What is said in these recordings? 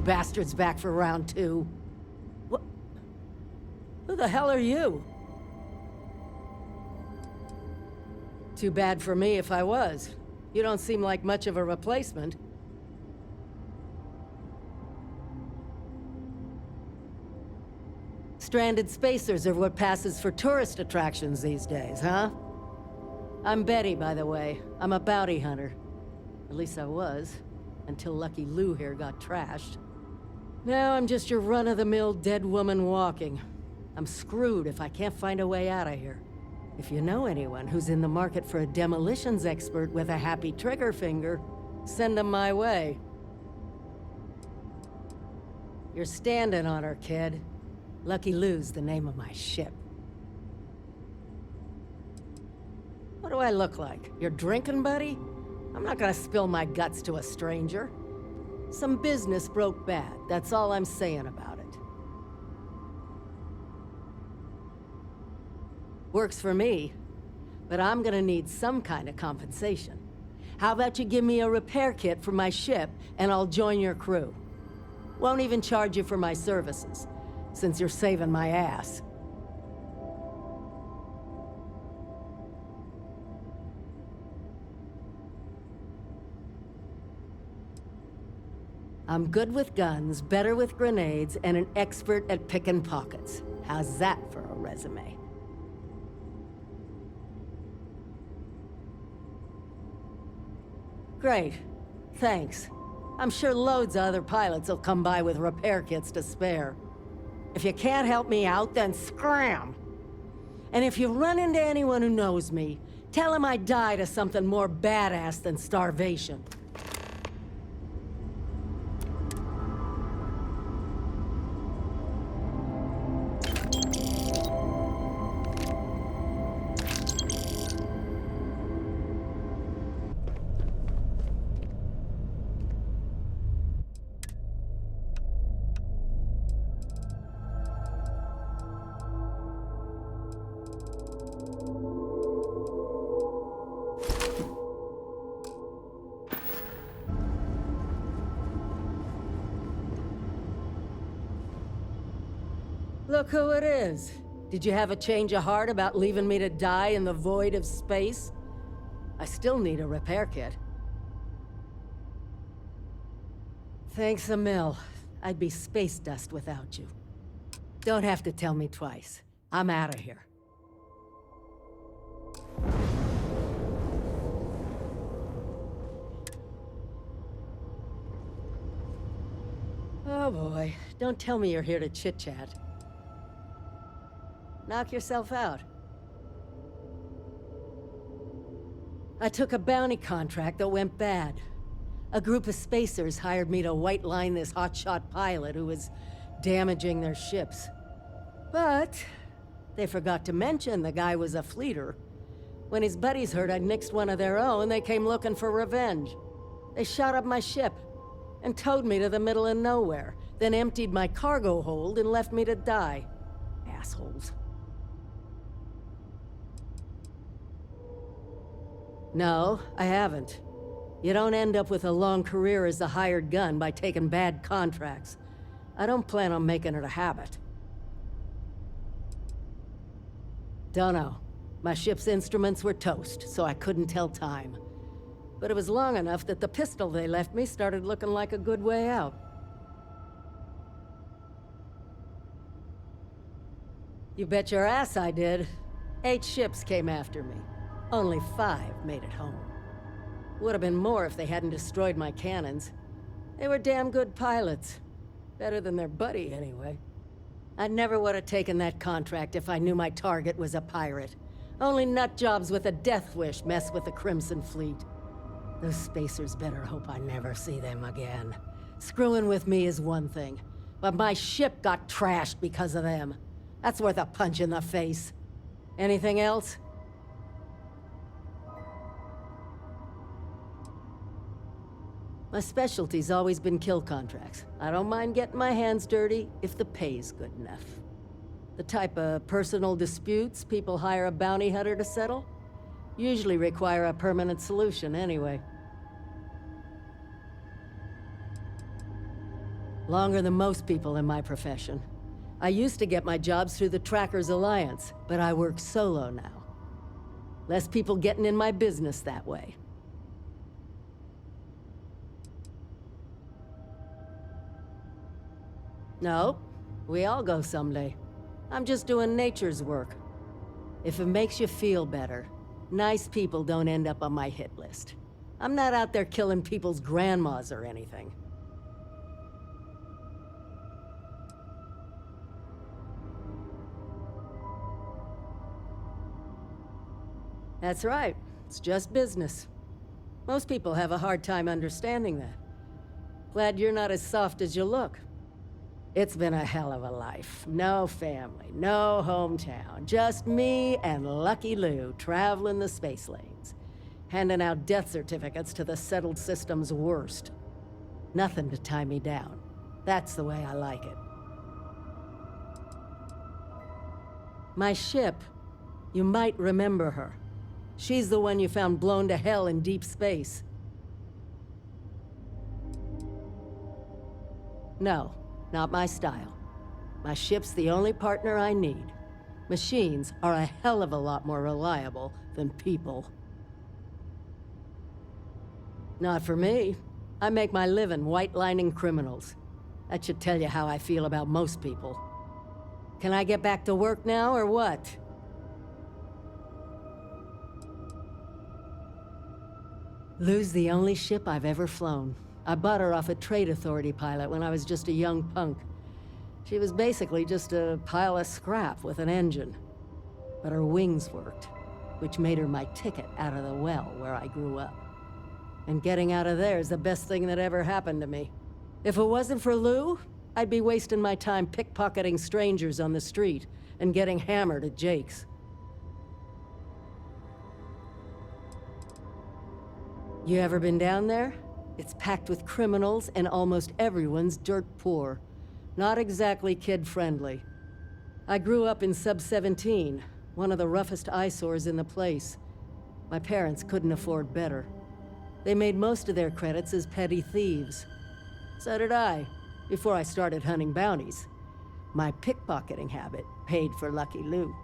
bastards back for round 2. What? Who the hell are you? Too bad for me if I was. You don't seem like much of a replacement. Stranded spacers are what passes for tourist attractions these days, huh? I'm Betty, by the way. I'm a bounty hunter. At least I was, until Lucky Lou here got trashed. Now I'm just your run-of-the-mill dead woman walking. I'm screwed if I can't find a way out of here. If you know anyone who's in the market for a demolitions expert with a happy trigger finger, send them my way. You're standing on her, kid. Lucky Lou's the name of my ship. What do I look like? Your drinking buddy? I'm not gonna spill my guts to a stranger. Some business broke bad, that's all I'm saying about it. Works for me, but I'm gonna need some kind of compensation. How about you give me a repair kit for my ship, and I'll join your crew? Won't even charge you for my services, since you're saving my ass. I'm good with guns, better with grenades, and an expert at picking pockets. How's that for a resume? Great. Thanks. I'm sure loads of other pilots will come by with repair kits to spare. If you can't help me out, then scram! And if you run into anyone who knows me, tell them I died of something more badass than starvation. Look who it is. Did you have a change of heart about leaving me to die in the void of space? I still need a repair kit. Thanks a mill. I'd be space dust without you. Don't have to tell me twice. I'm out of here. Oh boy, don't tell me you're here to chit-chat. Knock yourself out. I took a bounty contract that went bad. A group of spacers hired me to white line this hotshot pilot who was damaging their ships. But they forgot to mention the guy was a fleeter. When his buddies heard I'd nixed one of their own, they came looking for revenge. They shot up my ship and towed me to the middle of nowhere, then emptied my cargo hold and left me to die. Assholes. No, I haven't. You don't end up with a long career as a hired gun by taking bad contracts. I don't plan on making it a habit. Dunno. My ship's instruments were toast, so I couldn't tell time. But it was long enough that the pistol they left me started looking like a good way out. You bet your ass I did. 8 ships came after me. Only 5 made it home. Would have been more if they hadn't destroyed my cannons. They were damn good pilots. Better than their buddy, anyway. I never would have taken that contract if I knew my target was a pirate. Only nutjobs with a death wish mess with the Crimson Fleet. Those spacers better hope I never see them again. Screwing with me is one thing, but my ship got trashed because of them. That's worth a punch in the face. Anything else? My specialty's always been kill contracts. I don't mind getting my hands dirty if the pay's good enough. The type of personal disputes people hire a bounty hunter to settle usually require a permanent solution anyway. Longer than most people in my profession. I used to get my jobs through the Trackers Alliance, but I work solo now. Less people getting in my business that way. No, we all go someday. I'm just doing nature's work. If it makes you feel better, nice people don't end up on my hit list. I'm not out there killing people's grandmas or anything. That's right. It's just business. Most people have a hard time understanding that. Glad you're not as soft as you look. It's been a hell of a life. No family, no hometown. Just me and Lucky Lou traveling the space lanes. Handing out death certificates to the settled system's worst. Nothing to tie me down. That's the way I like it. My ship, you might remember her. She's the one you found blown to hell in deep space. No, not my style. My ship's the only partner I need. Machines are a hell of a lot more reliable than people. Not for me. I make my living white-lining criminals. That should tell you how I feel about most people. Can I get back to work now, or what? Lou's the only ship I've ever flown. I bought her off a trade authority pilot when I was just a young punk. She was basically just a pile of scrap with an engine. But her wings worked, which made her my ticket out of the well where I grew up. And getting out of there is the best thing that ever happened to me. If it wasn't for Lou, I'd be wasting my time pickpocketing strangers on the street and getting hammered at Jake's. You ever been down there? It's packed with criminals and almost everyone's dirt poor. Not exactly kid-friendly. I grew up in Sub-17, one of the roughest eyesores in the place. My parents couldn't afford better. They made most of their credits as petty thieves. So did I, before I started hunting bounties. My pickpocketing habit paid for Lucky Lou.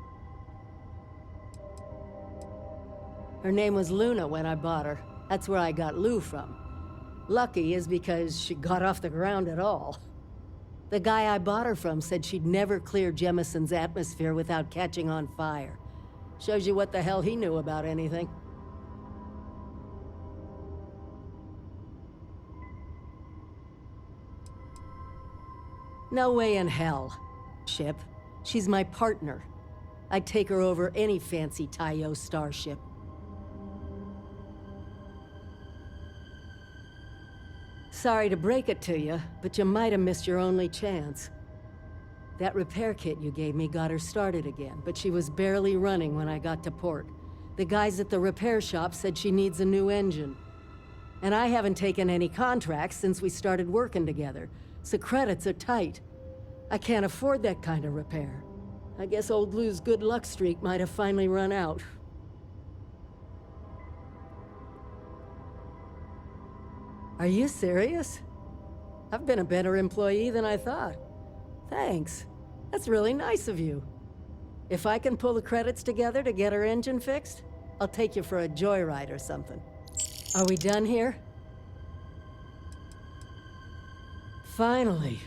Her name was Luna when I bought her. That's where I got Lou from. Lucky is because she got off the ground at all. The guy I bought her from said she'd never clear Jemison's atmosphere without catching on fire. Shows you what the hell he knew about anything. No way in hell, ship. She's my partner. I'd take her over any fancy Tayo starship. Sorry to break it to you, but you might have missed your only chance. That repair kit you gave me got her started again, but she was barely running when I got to port. The guys at the repair shop said she needs a new engine. And I haven't taken any contracts since we started working together, so credits are tight. I can't afford that kind of repair. I guess old Lou's good luck streak might have finally run out. Are you serious? I've been a better employee than I thought. Thanks. That's really nice of you. If I can pull the credits together to get her engine fixed, I'll take you for a joyride or something. Are we done here? Finally.